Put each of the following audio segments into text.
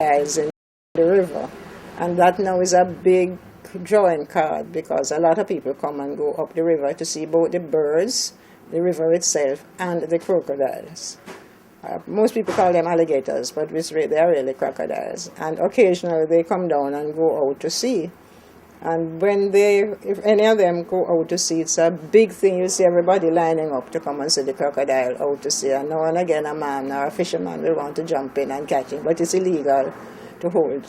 crocodiles in the river. And that now is a big drawing card because a lot of people come and go up the river to see both the birds, the river itself, and the crocodiles. Most people call them alligators, but they are really crocodiles. And occasionally they come down and go out to sea. And if any of them go out to sea, it's a big thing. You see everybody lining up to come and see the crocodile out to sea. And now and again a man or a fisherman will want to jump in and catch him, but it's illegal to hold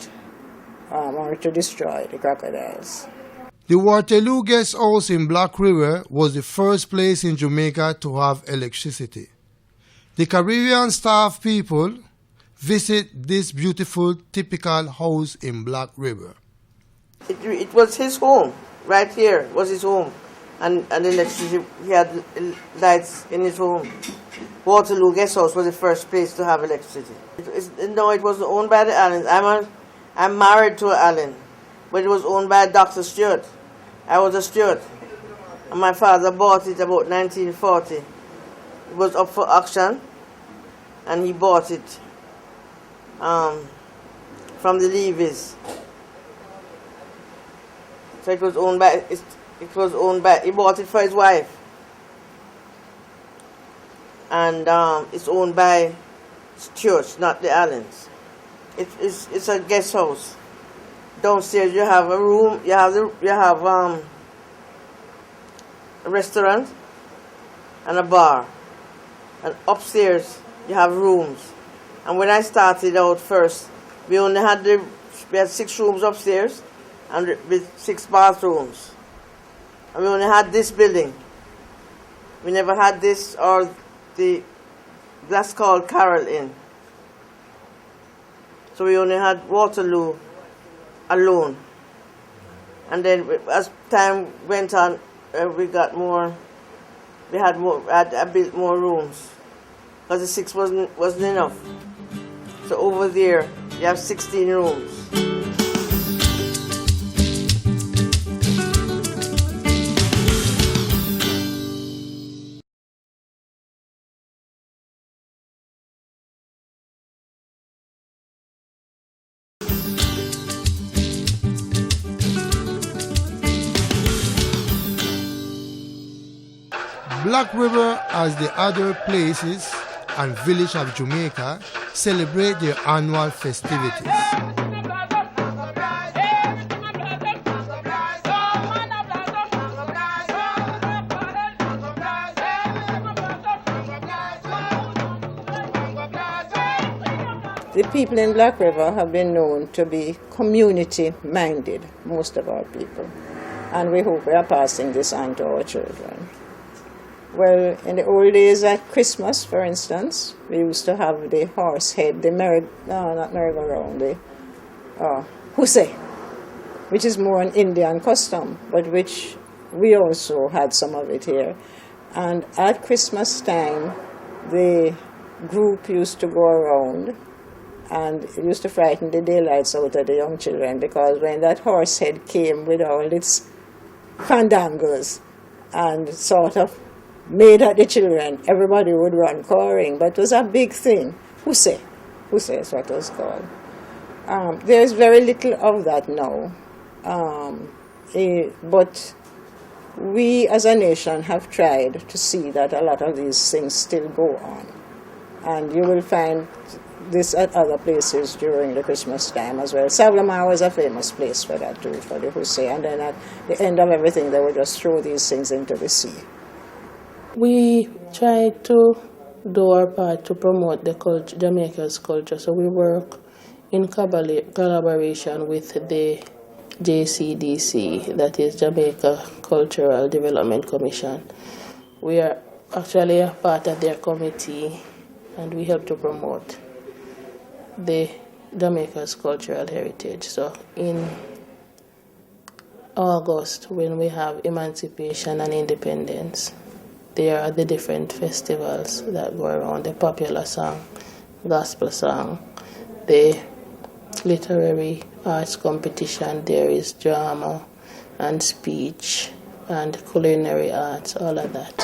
or to destroy the crocodiles. The Waterloo Guest House in Black River was the first place in Jamaica to have electricity. The Caribbean staff people visit this beautiful, typical house in Black River. It was his home, right here was his home. And electricity, he had lights in his home. Waterloo Guest House was the first place to have electricity. No, it wasn't owned by the Allens. I'm married to Allen, but it was owned by Dr. Stewart. I was a steward. And my father bought it about 1940. It was up for auction, and he bought it from the Levies. So it was owned by, he bought it for his wife. And it's owned by Stewart, not the Allens. It's a guest house. Downstairs you have a room, you have a restaurant and a bar. And upstairs you have rooms. And when I started out first, we had 6 rooms upstairs and with 6 bathrooms. And we only had this building. We never had this or that's called Carroll Inn. So we only had Waterloo alone. And then as time went on, I built more rooms because the 6 wasn't enough. So over there, you have 16 rooms. Black River, as the other places and villages of Jamaica, celebrate their annual festivities. The people in Black River have been known to be community-minded, most of our people. And we hope we are passing this on to our children. Well, in the old days at Christmas, for instance, we used to have the horse head, the husse, which is more an Indian custom, but which we also had some of it here. And at Christmas time, the group used to go around and it used to frighten the daylights out of the young children because when that horse head came with all its fandangos and sort of made at the children, everybody would run cawing, but it was a big thing. Husse is what it was called. There's very little of that now, but we as a nation have tried to see that a lot of these things still go on. And you will find this at other places during the Christmas time as well. Savlamar was a famous place for that too, for the husse, and then at the end of everything they would just throw these things into the sea. We try to do our part to promote the culture, Jamaica's culture. So we work in collaboration with the JCDC, that is Jamaica Cultural Development Commission. We are actually a part of their committee and we help to promote the Jamaica's cultural heritage. So in August, when we have Emancipation and Independence, there are the different festivals that go around, the popular song, gospel song, the literary arts competition, there is drama and speech and culinary arts, all of that.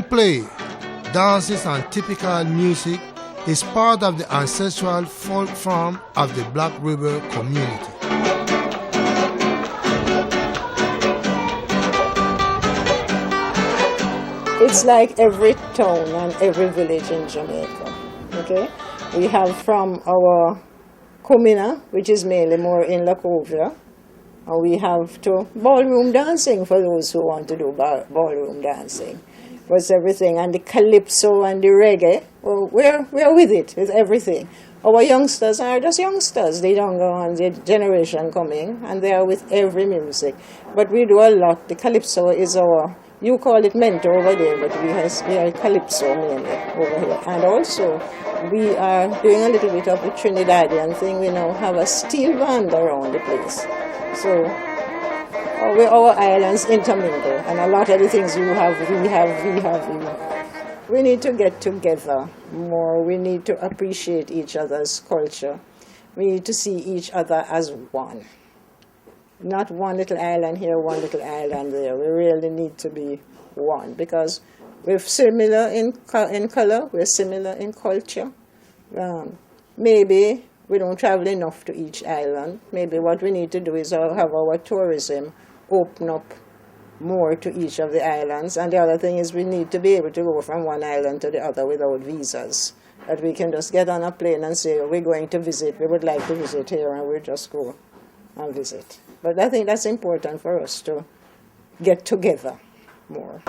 Sing play, dances and typical music is part of the ancestral folk form of the Black River community. It's like every town and every village in Jamaica. Okay, we have from our Kumina, which is mainly more in Lacovia, and we have to ballroom dancing for those who want to do ballroom dancing. Was everything, and the calypso and the reggae. Well, we're with it, with everything. Our youngsters are just youngsters, the younger ones, the generation coming, and they are with every music. But we do a lot. The calypso is our, you call it mentor over there, but we are calypso mainly over here. And also, we are doing a little bit of the Trinidadian thing. We now have a steel band around the place. So our islands intermingle, and a lot of the things we have. We need to get together more. We need to appreciate each other's culture. We need to see each other as one. Not one little island here, one little island there. We really need to be one, because we're similar in color, we're similar in culture. Maybe we don't travel enough to each island. Maybe what we need to do is have our tourism open up more to each of the islands. And the other thing is we need to be able to go from one island to the other without visas. That we can just get on a plane and say, we're going to visit, we would like to visit here, and we'll just go and visit. But I think that's important for us to get together more.